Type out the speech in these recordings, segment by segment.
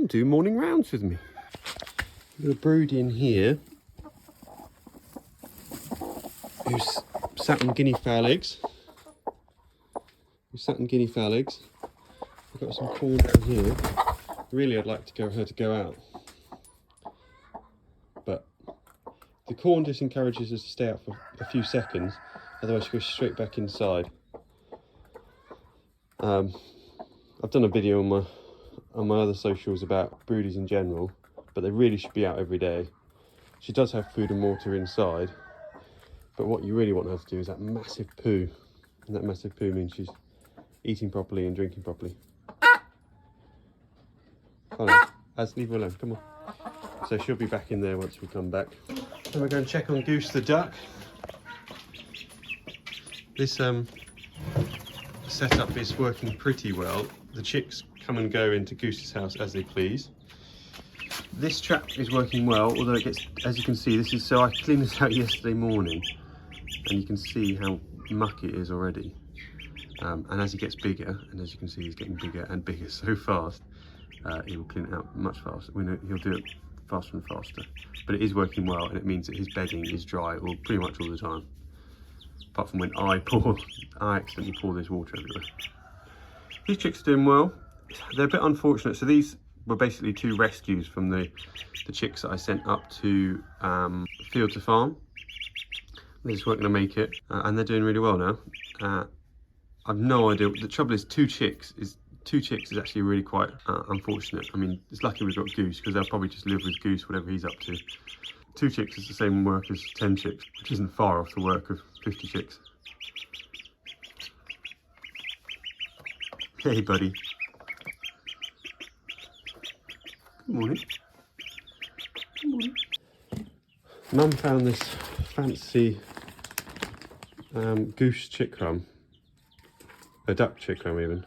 and do morning rounds with me. Got a brood in here who's sat on guinea fowl eggs. I've got some corn down here. Really, I'd like to her to go out, but the corn just encourages us to stay out for a few seconds, otherwise she goes straight back inside. I've done a video on my other socials about broodies in general, but they really should be out every day. She does have food and water inside, but what you really want her to do is that massive poo, and that massive poo means she's eating properly and drinking properly. Hold on, leave her alone, come on. So she'll be back in there once we come back. Then we're going to check on Goose the duck. This setup is working pretty well. The chicks come and go into Goose's house as they please. This trap is working well, although it gets, as you can see, so I cleaned this out yesterday morning, and you can see how mucky it is already. And as he gets bigger, and as you can see he's getting bigger and bigger so fast, he will clean it out much faster. We know he'll do it faster and faster. But it is working well, and it means that his bedding is dry pretty much all the time. Apart from when I accidentally pour this water everywhere. These chicks are doing well. They're a bit unfortunate. So these were basically 2 rescues from the chicks that I sent up to Field to Farm. They just weren't going to make it, and they're doing really well now. I've no idea. The trouble is, two chicks is actually really quite unfortunate. I mean, it's lucky we've got Goose, because they'll probably just live with Goose, whatever he's up to. 2 chicks is the same work as 10 chicks, which isn't far off the work of 50 chicks. Hey, buddy. Good morning. Good morning. Mum found this fancy goose chick crumb, a duck chick crumb even.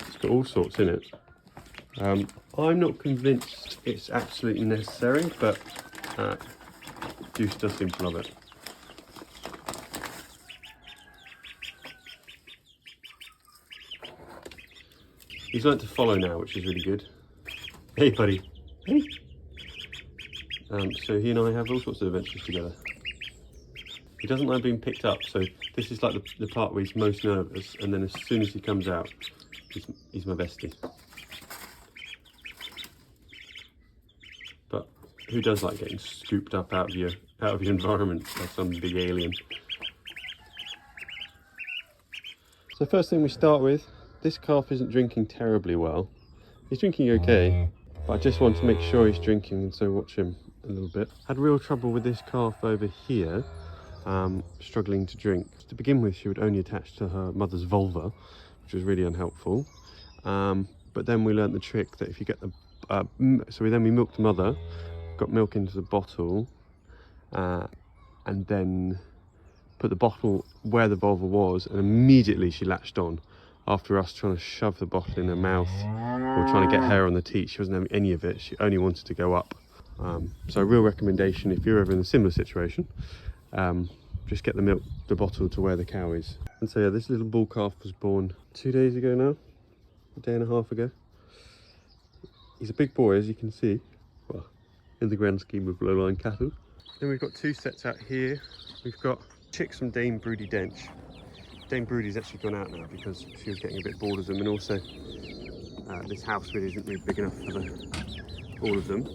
It's got all sorts in it. I'm not convinced it's absolutely necessary, but Goose does seem to love it. He's learnt to follow now, which is really good. Hey, buddy. Hey. So he and I have all sorts of adventures together. He doesn't like being picked up, so this is like the part where he's most nervous, and then as soon as he comes out, he's my bestie. But who does like getting scooped up out of your environment by some big alien? So first thing we start with, this calf isn't drinking terribly well. He's drinking okay, but I just want to make sure he's drinking, and so watch him a little bit. Had real trouble with this calf over here, struggling to drink. To begin with, she would only attach to her mother's vulva, which was really unhelpful. But then we learnt the trick that if you get the we milked the mother, got milk into the bottle, and then put the bottle where the vulva was, and immediately she latched on. After us trying to shove the bottle in her mouth or trying to get hair on the teat, she wasn't having any of it. She only wanted to go up. So a real recommendation, if you're ever in a similar situation, just get the bottle to where the cow is. And so yeah, this little bull calf was born 2 days ago now, a day and a half ago. He's a big boy, as you can see, well, in the grand scheme of low-line cattle. Then we've got 2 sets out here. We've got chicks from Dame Broody Dench. Dame Broody's actually gone out now because she was getting a bit bored of them, and also this house really isn't really big enough for all of them.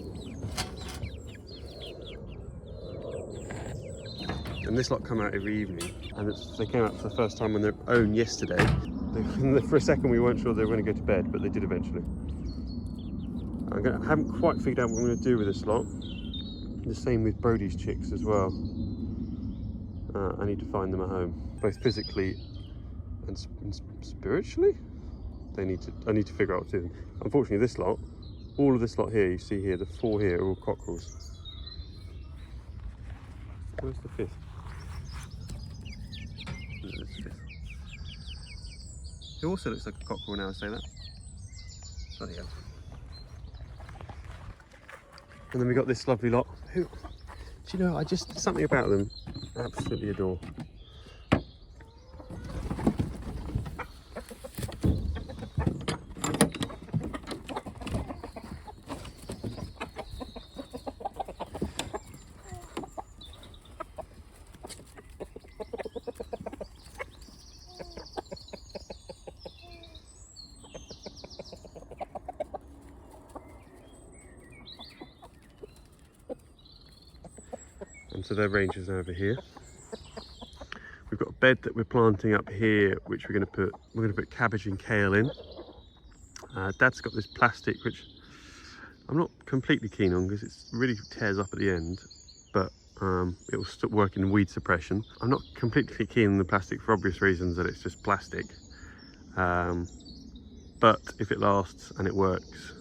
And this lot come out every evening, and they came out for the first time on their own yesterday. For a second we weren't sure they were going to go to bed, but they did eventually. I haven't quite figured out what I'm going to do with this lot. The same with Brody's chicks as well. I need to find them a home, both physically and spiritually. I need to figure out what to do. Unfortunately, this lot, all of this lot here, you see here, the 4 here are all cockerels. Where's the 5th? No, there's the 5th. It also looks like a cockerel now I say that. Bloody hell. And then we got this lovely lot who, do you know, something about them I absolutely adore. So their range is over here. We've got a bed that we're planting up here, which we're going to put cabbage and kale in. Dad's got this plastic, which I'm not completely keen on because it really tears up at the end, but it will stop working in weed suppression. I'm not completely keen on the plastic for obvious reasons, that it's just plastic. But if it lasts and it works,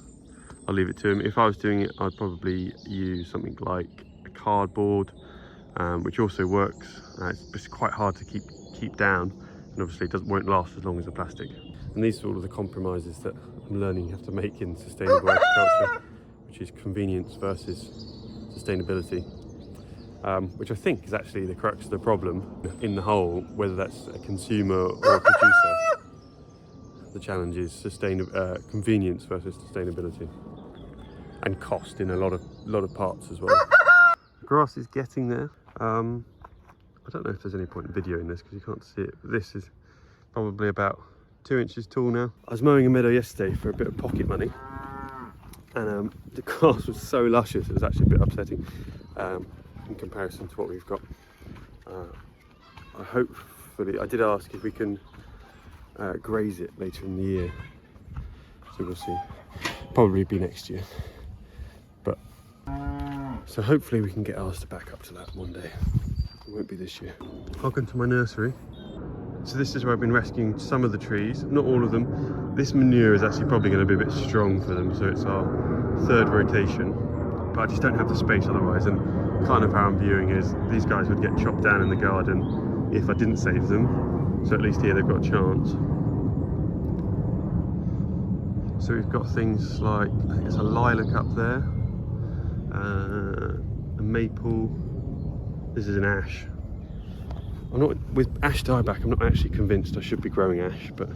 I'll leave it to him. If I was doing it, I'd probably use something like a cardboard, which also works. It's just quite hard to keep down, and obviously it won't last as long as the plastic. And these are all of the compromises that I'm learning you have to make in sustainable agriculture, which is convenience versus sustainability, which I think is actually the crux of the problem in the whole, whether that's a consumer or a producer. The challenge is convenience versus sustainability, and cost in a lot of parts as well. The grass is getting there. I don't know if there's any point in videoing this because you can't see it, but this is probably about 2 inches tall now. I was mowing a meadow yesterday for a bit of pocket money, and the grass was so luscious it was actually a bit upsetting in comparison to what we've got. I did ask if we can graze it later in the year, so we'll see. Probably be next year, but so hopefully we can get ours to back up to that one day. It won't be this year. Welcome to my nursery. So this is where I've been rescuing some of the trees, not all of them. This manure is actually probably going to be a bit strong for them, so it's our 3rd rotation, but I just don't have the space otherwise, and kind of how I'm viewing is these guys would get chopped down in the garden if I didn't save them, so at least here they've got a chance. So we've got things like, I think it's a lilac up there, a maple, this is an ash. I'm not, with ash dieback, I'm not actually convinced I should be growing ash, but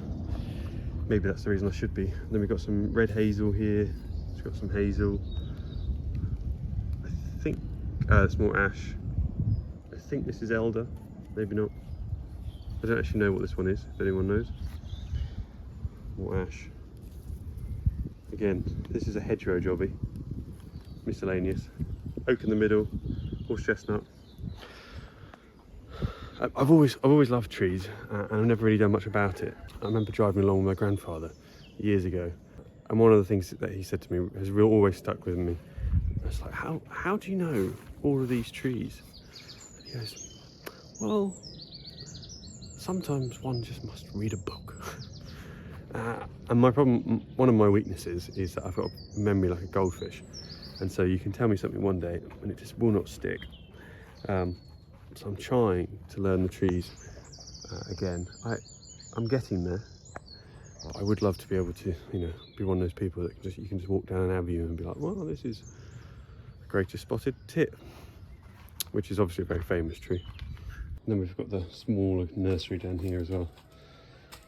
maybe that's the reason I should be. Then we've got some red hazel here, we've got some hazel. I think it's more ash. I think this is elder, maybe not. I don't actually know what this one is, if anyone knows. More ash. Again, this is a hedgerow jobby, miscellaneous. Oak in the middle, horse chestnut. I've always loved trees, and I've never really done much about it. I remember driving along with my grandfather years ago, and one of the things that he said to me has always stuck with me. It's like, how do you know all of these trees? And he goes, well, sometimes one just must read a book. And my problem, one of my weaknesses, is that I've got a memory like a goldfish, and so you can tell me something one day and it just will not stick. So I'm trying to learn the trees again. I'm getting there. I would love to be able to, be one of those people that you can just walk down an avenue and be like, well, this is the greatest spotted tit, which is obviously a very famous tree. And then we've got the smaller nursery down here as well,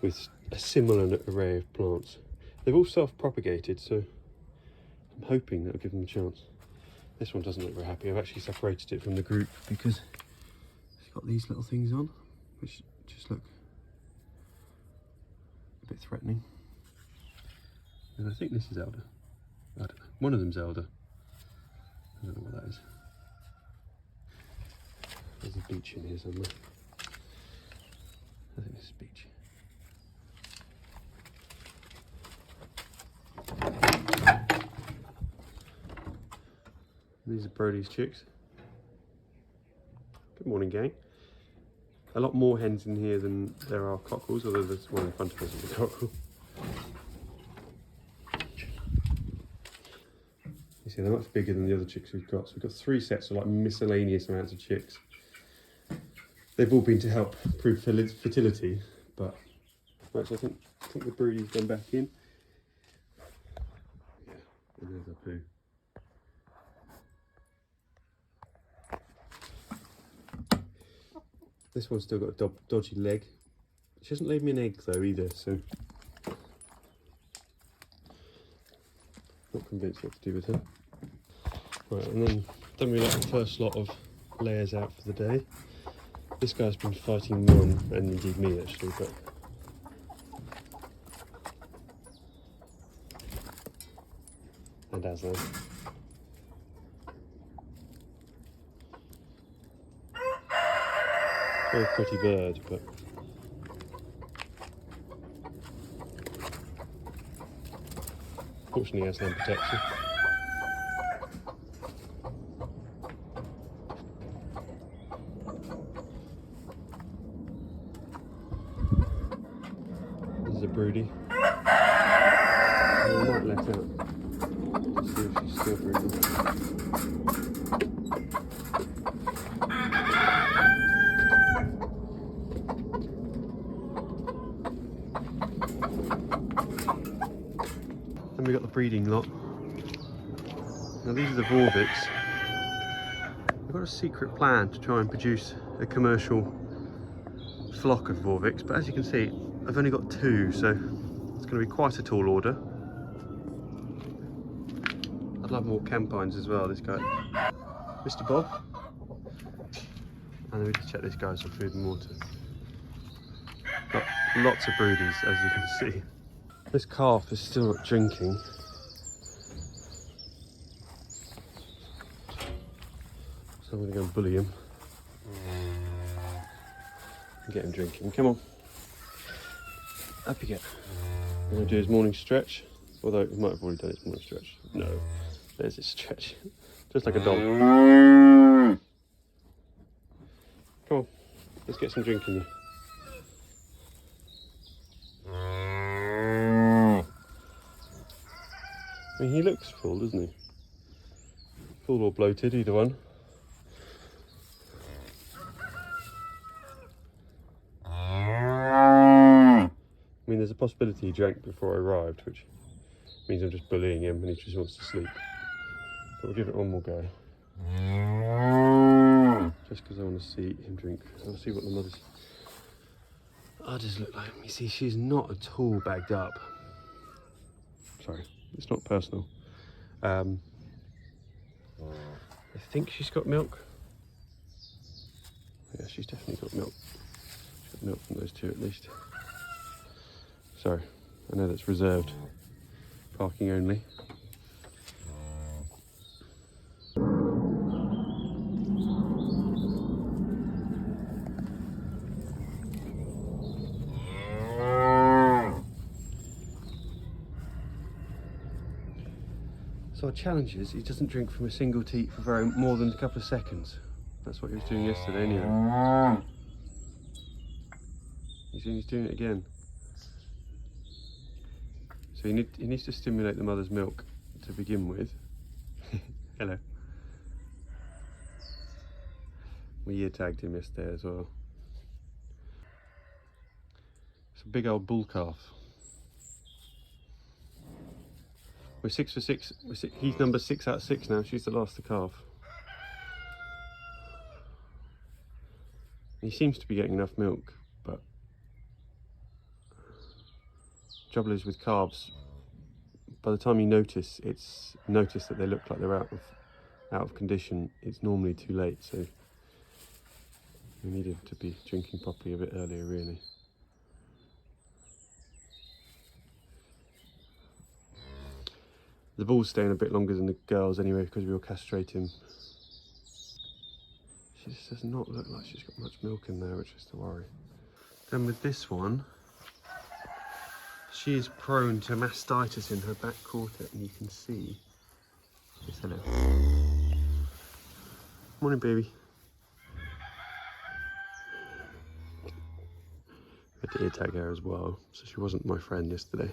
with a similar array of plants. They've all self-propagated, so I'm hoping that'll give them a chance. This one doesn't look very happy. I've actually separated it from the group because it's got these little things on, which just look a bit threatening. And I think this is elder. I don't know. One of them's elder. I don't know what that is. There's a beech in here somewhere. I think this is beech. These are Brody's chicks. Good morning, gang. A lot more hens in here than there are cockles, although there's one in front of us is a cockle. You see, they're much bigger than the other chicks we've got. So we've got 3 sets of like miscellaneous amounts of chicks. They've all been to help improve fertility, but actually I think the broodies gone back in. Yeah, and there's a poo. This one's still got a dodgy leg. She hasn't laid me an egg though either, so not convinced what to do with her. Right, and then we let the first lot of layers out for the day. This guy's been fighting one, and indeed me actually, but and Aslan. Very pretty bird, but fortunately he has no protection. This is a broody. I might let out to see if she's still brooding. Then we got the breeding lot. Now these are the Vorviks. We've got a secret plan to try and produce a commercial flock of Vorviks, but as you can see, I've only got 2, so it's going to be quite a tall order. I'd love more campines as well, this guy. Mr. Bob. And then we just check this guy's for food and water. Got lots of broodies, as you can see. This calf is still not drinking. So I'm going to go and bully him. And get him drinking. Come on. Up you get. I'm going to do his morning stretch. Although he might have already done his morning stretch. No. There's his stretch. Just like a dog. Come on. Let's get some drinking here. I mean, he looks full, doesn't he? Full or bloated, either one. I mean, there's a possibility he drank before I arrived, which means I'm just bullying him and he just wants to sleep. But we'll give it one more go. Just because I want to see him drink. I'll see what the mother's udders look like. You see, she's not at all bagged up. Sorry, it's not personal. I think she's got milk. Yeah, she's definitely got milk. She's got milk from those 2 at least. Sorry, I know that's reserved. Parking only. So our challenge is he doesn't drink from a single teat for more than a couple of seconds. That's what he was doing yesterday anyway. He's doing it again. So he needs to stimulate the mother's milk to begin with. Hello. We ear tagged him yesterday as well. It's a big old bull calf. We're 6 for 6. He's number 6 out of 6 now. She's the last to calf. He seems to be getting enough milk, but trouble is with calves, by the time you notice that they look like they're out of condition, it's normally too late. So we needed to be drinking properly a bit earlier, really. The bull's staying a bit longer than the girls anyway because we'll castrate him. She just does not look like she's got much milk in there, which is the worry. Then with this one, she is prone to mastitis in her back quarter, and you can see. Yes, hello. Morning, baby. I had to ear tag her as well, so she wasn't my friend yesterday.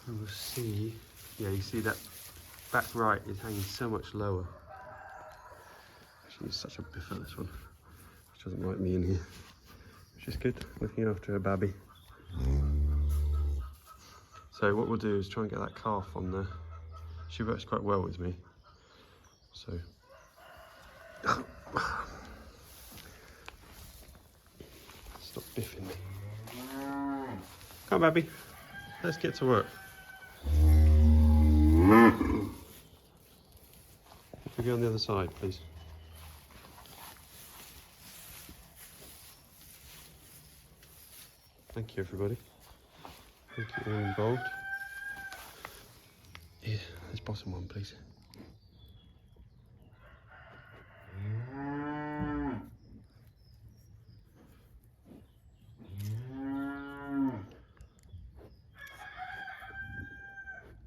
And we'll see, yeah, you see that back right is hanging so much lower. She's such a biffer, this one. She doesn't like me in here. She's good, looking after her babby. So what we'll do is try and get that calf on there. She works quite well with me. So. Stop biffing me. Come on, babby. Let's get to work. Maybe on the other side, please. Thank you, everybody. Thank you all involved. Yeah, this bottom one, please.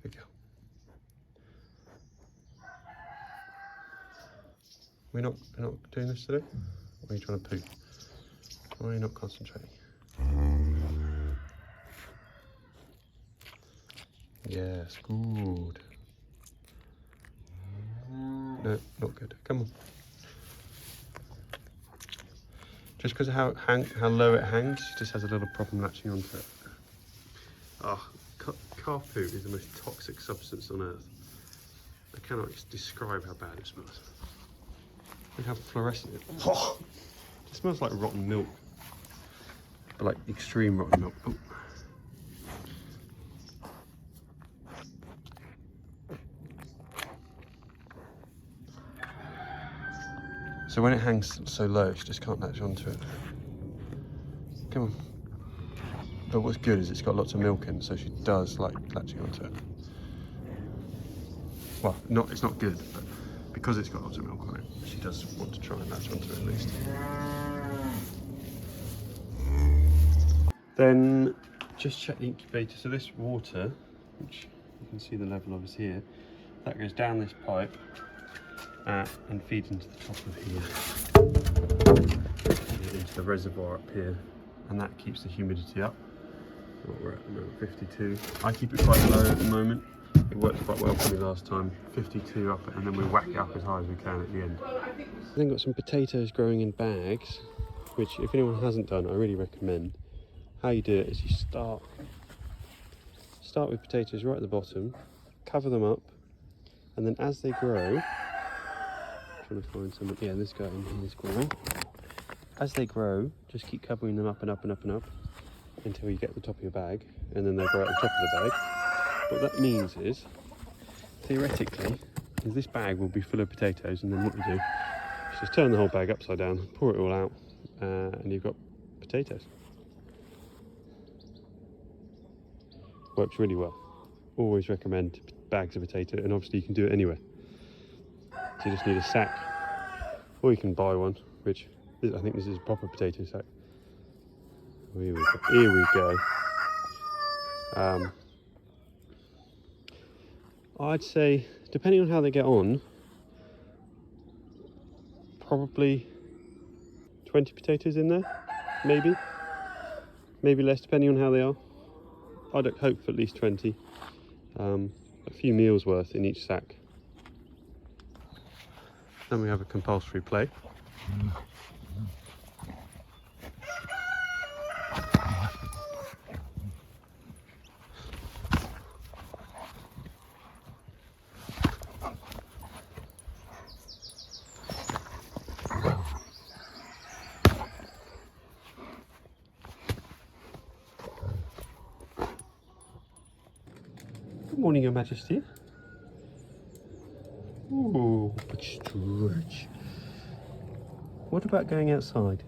There we go. We're not doing this today? Or are you trying to poo? Or are you not concentrating? Yes, good. No, not good. Come on. Just because of how low it hangs, it just has a little problem latching onto it. Oh, calf poo is the most toxic substance on earth. I cannot describe how bad it smells. Look how fluorescent it is. Oh, it smells like rotten milk. But like extreme rotten milk. Oh. So when it hangs so low, she just can't latch onto it. Come on. But what's good is it's got lots of milk in, so she does like latching onto it. Well, it's not good, but because it's got lots of milk on it, she does want to try and latch onto it at least. Then just check the incubator. So this water, which you can see the level of is here, that goes down this pipe and feeds into the top of here, and into the reservoir up here, and that keeps the humidity up. What we're at the moment, 52. I keep it quite low at the moment. It worked quite well for me last time. 52 up, and then we whack it up as high as we can at the end. I've then got some potatoes growing in bags, which if anyone hasn't done, I really recommend. How you do it is you start with potatoes right at the bottom, cover them up, and then as they grow, trying to find some, yeah, this guy in here is growing. As they grow, just keep covering them up and up and up and up until you get to the top of your bag, and then they grow at the top of the bag. What that means is, theoretically, this bag will be full of potatoes, and then what you do is just turn the whole bag upside down, pour it all out, and you've got potatoes. Works really well. Always recommend bags of potato, and obviously you can do it anywhere. So you just need a sack, or you can buy one, which I think this is a proper potato sack. Here we go. I'd say, depending on how they get on, probably 20 potatoes in there, maybe less, depending on how they are. I'd hope for at least 20. A few meals worth in each sack. Then we have a compulsory play. Good morning, Your Majesty. Ooh, but stretch. What about going outside?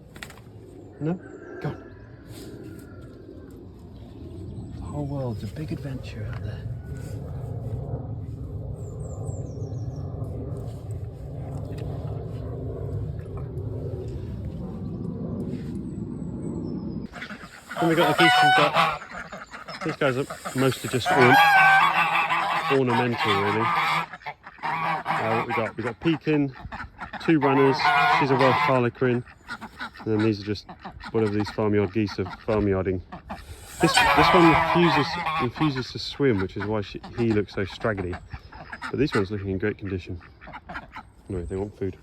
No? Go on. The whole world's a big adventure out there. Then we got the geese and ducks. These guys are mostly just ornamental, really. What we got? We got Pekin, 2 runners. She's a Welsh harlequin, and then these are just whatever these farmyard geese are farmyarding. This one refuses to swim, which is why he looks so straggly. But this one's looking in great condition. No, they want food.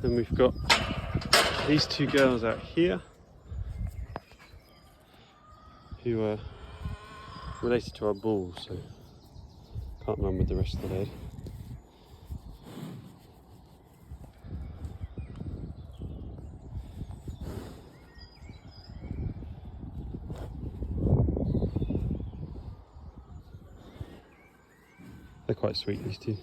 Then we've got these two girls out here who are related to our bulls, so can't run with the rest of the herd. They're quite sweet, these two.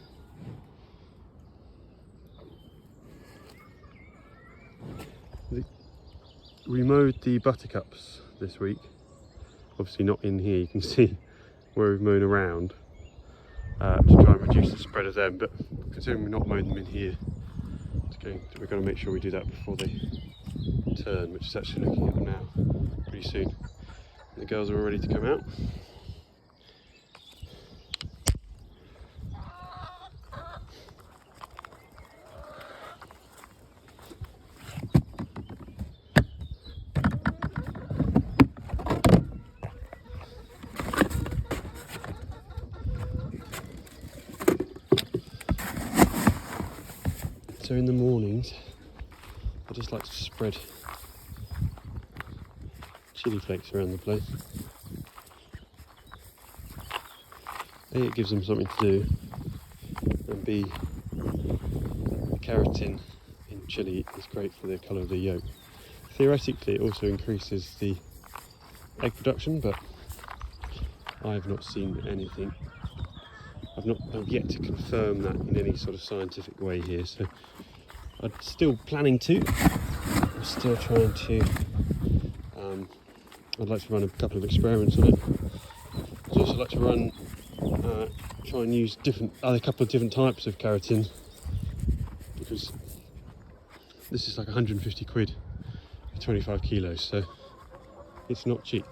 We mowed the buttercups this week. Obviously not in here, you can see where we've mown around to try and reduce the spread of them, but considering we're not mowing them in here, we're going to make sure we do that before they turn, which is actually looking at them now pretty soon. The girls are all ready to come out. So in the mornings, I just like to spread chili flakes around the place. A, it gives them something to do, and B, the keratin in chili is great for the colour of the yolk. Theoretically, it also increases the egg production, but I've not seen anything. I've yet to confirm that in any sort of scientific way here, so I'm still planning to. I'm still trying to. I'd like to run a couple of experiments on it. I'd also like to run, try and use a couple of different types of keratin, because this is like 150 quid for 25 kilos, so it's not cheap.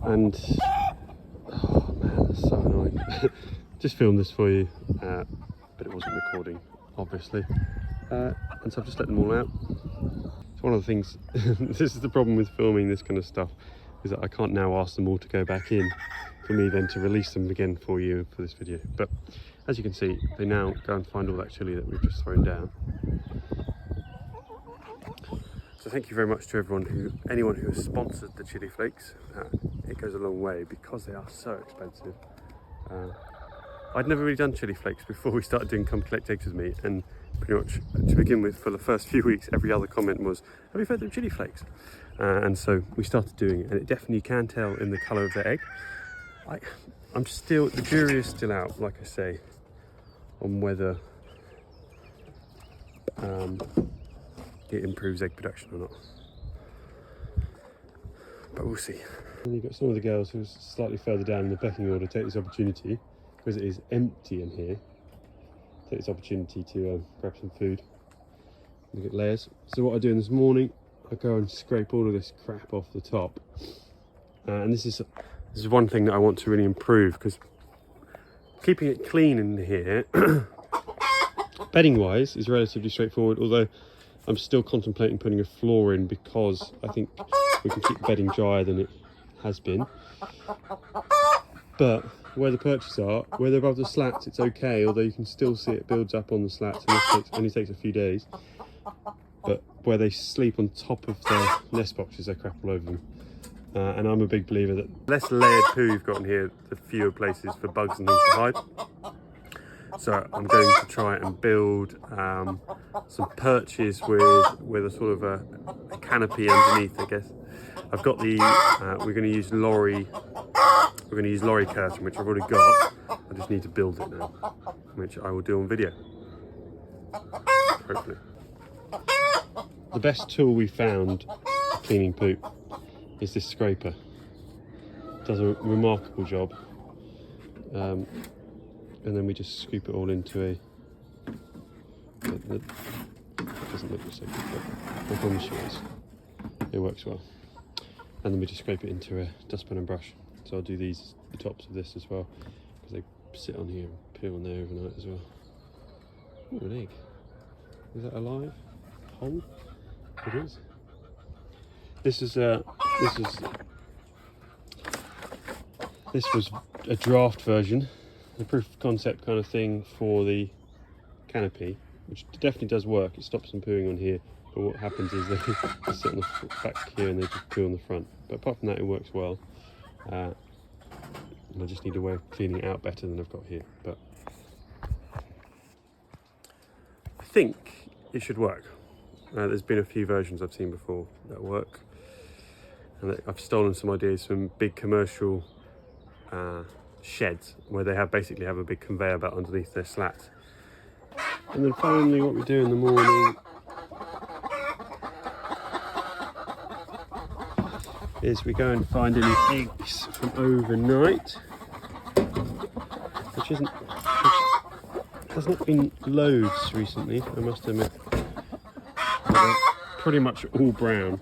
And oh man, that's so annoying. Just filmed this for you, but it wasn't recording, obviously. And so I've just let them all out. It's one of the things, this is the problem with filming this kind of stuff, is that I can't now ask them all to go back in for me then to release them again for you for this video. But as you can see, they now go and find all that chili that we've just thrown down. So thank you very much to anyone who has sponsored the chili flakes. It goes a long way because they are so expensive. I'd never really done chili flakes before we started doing Come Collect Eggs with me, and pretty much to begin with, for the first few weeks, every other comment was, have you fed them chili flakes? And so we started doing it, and it definitely can tell in the colour of the egg. I'm still, the jury is still out, like I say, on whether it improves egg production or not. But we'll see. And you've got some of the girls who are slightly further down in the pecking order take this opportunity, because it is empty in here, take this opportunity to grab some food. Look at layers. So what I do in this morning, I go and scrape all of this crap off the top. And this is one thing that I want to really improve, because keeping it clean in here, bedding wise, is relatively straightforward, although I'm still contemplating putting a floor in, because I think we can keep bedding drier than it has been. But where the perches are, where they're above the slats, it's okay, although you can still see it builds up on the slats, and this only takes a few days. But where they sleep on top of their nest boxes, they crap all over them. And I'm a big believer that the less layered poo you've got in here, the fewer places for bugs and things to hide. So I'm going to try and build some perches with a sort of a canopy underneath, I guess. I've got the, we're going to use lorry curtain, which I've already got. I just need to build it now, which I will do on video, hopefully. The best tool we found for cleaning poop is this scraper. It does a remarkable job. And then we just scoop it all into it doesn't look so good, but I promise you it works well. And then we just scrape it into a dustpan and brush. So I'll do the tops of this as well, because they sit on here and peel on there overnight as well. Ooh, an egg. Is that alive? Whole? It is. This was a draft version. the proof of concept kind of thing for the canopy, which definitely does work. It stops them pooing on here, but what happens is they sit on the back here and they just poo on the front. But apart from that, it works well. And I just need a way of cleaning it out better than I've got here. But I think it should work. There's been a few versions I've seen before that work, and I've stolen some ideas from big commercial sheds where they basically have a big conveyor belt underneath their slats. And then finally, what we do in the morning is we go and find any eggs from overnight, which has not been loads recently, I must admit. They're pretty much all brown,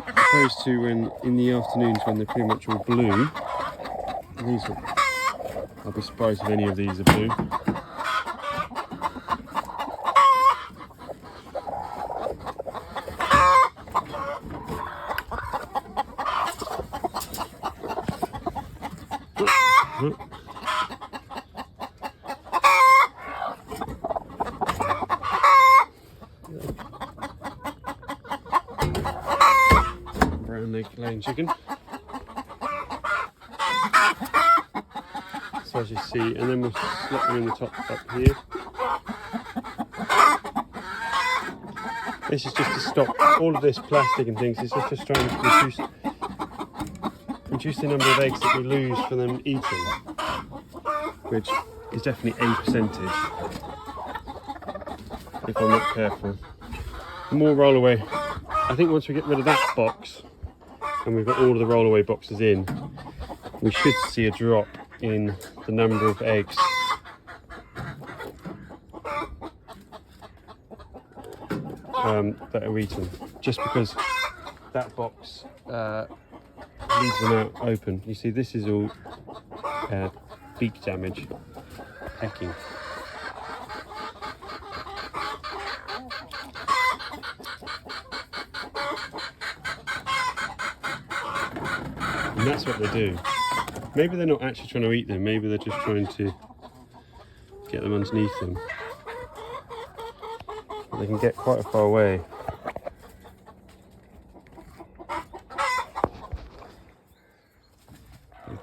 opposed to when in the afternoons when they're pretty much all blue. I'll be surprised if any of these are blue. Brown egg-laying chicken. So as you see, and then we'll slot them in the top up here. This is just to stop all of this plastic and things. It's just trying to reduce the number of eggs that we lose from them eating, which is definitely a percentage if I'm not careful. More roll-away. I think once we get rid of that box and we've got all of the roll-away boxes in, we should see a drop in the number of eggs that are eaten, just because that box leaves them out open. You see, this is all beak damage, pecking. And that's what they do. Maybe they're not actually trying to eat them, maybe they're just trying to get them underneath them. But they can get quite far away.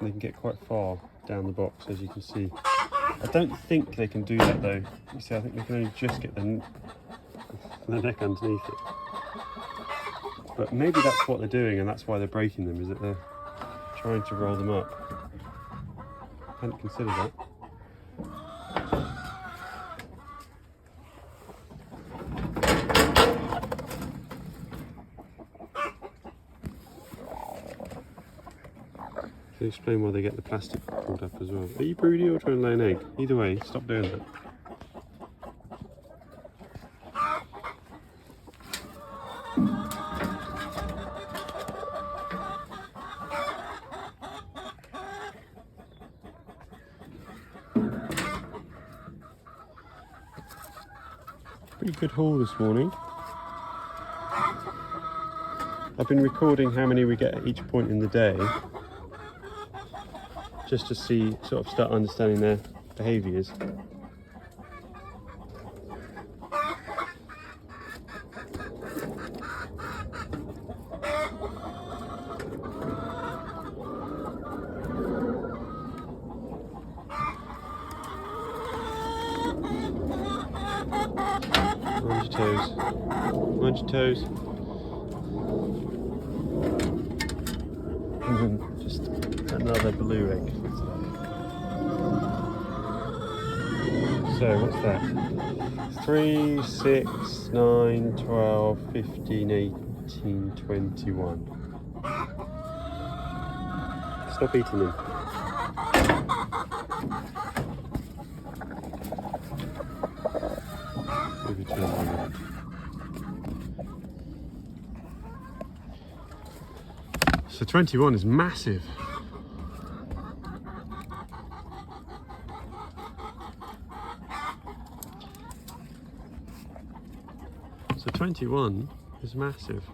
They can get quite far down the box, as you can see. I don't think they can do that though. You see, I think they can only just get the neck underneath it. But maybe that's what they're doing, and that's why they're breaking them, is that they're trying to roll them up. I hadn't considered that. To explain why they get the plastic pulled up as well. Are you broody or trying to lay an egg? Either way, stop doing that. Pretty good haul this morning. I've been recording how many we get at each point in the day, just to see, sort of start understanding their behaviours. Mind your toes. Mind your toes. And then just another blue egg. So what's that? 3, 6, 9, 12, 15, 18, 21. Stop eating them. Maybe turn them around. So 21 is massive. So 21 is massive.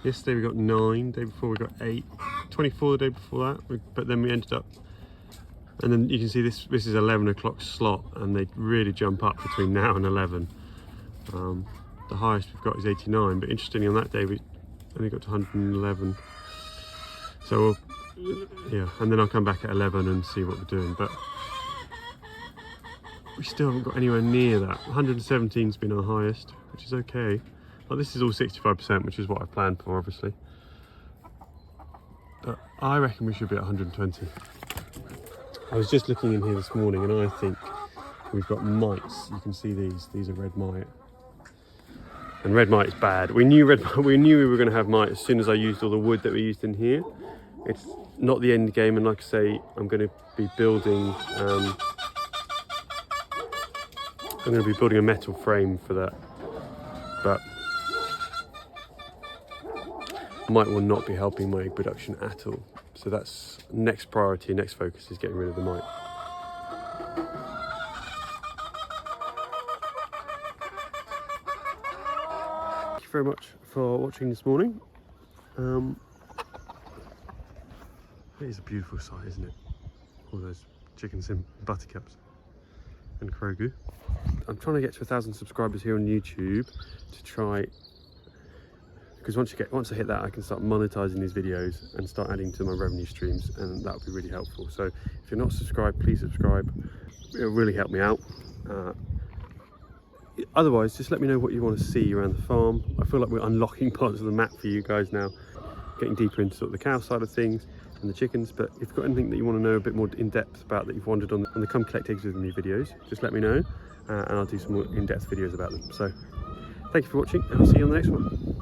Yesterday we got 9, day before we got 8, 24 the day before that, but then we ended up, and then you can see this is 11 o'clock slot, and they really jump up between now and 11. The highest we've got is 89, but interestingly on that day we only got to 111. So yeah, and then I'll come back at 11 and see what we're doing, but we still haven't got anywhere near that. 117's been our highest, which is okay. Well, this is all 65%, which is what I planned for, obviously. But I reckon we should be at 120. I was just looking in here this morning, and I think we've got mites. You can see these are red mite. And red mite is bad. We knew we were going to have mite as soon as I used all the wood that we used in here. It's not the end game, and like I say, I'm going to be building a metal frame for that, but mite will not be helping my egg production at all. So that's next priority, next focus is getting rid of the mite. Thank you very much for watching this morning. It is a beautiful sight, isn't it? All those chickens in buttercups and Krogu. I'm trying to get to 1,000 subscribers here on YouTube to try, because once I hit that, I can start monetizing these videos and start adding to my revenue streams, and that would be really helpful. So if you're not subscribed, please subscribe. It'll really help me out. Otherwise, just let me know what you want to see around the farm. I feel like we're unlocking parts of the map for you guys now, getting deeper into sort of the cow side of things and the chickens. But if you've got anything that you want to know a bit more in depth about that you've wandered on the Come Collect Eggs With Me videos, just let me know, and I'll do some more in-depth videos about them. So thank you for watching, and I'll see you on the next one.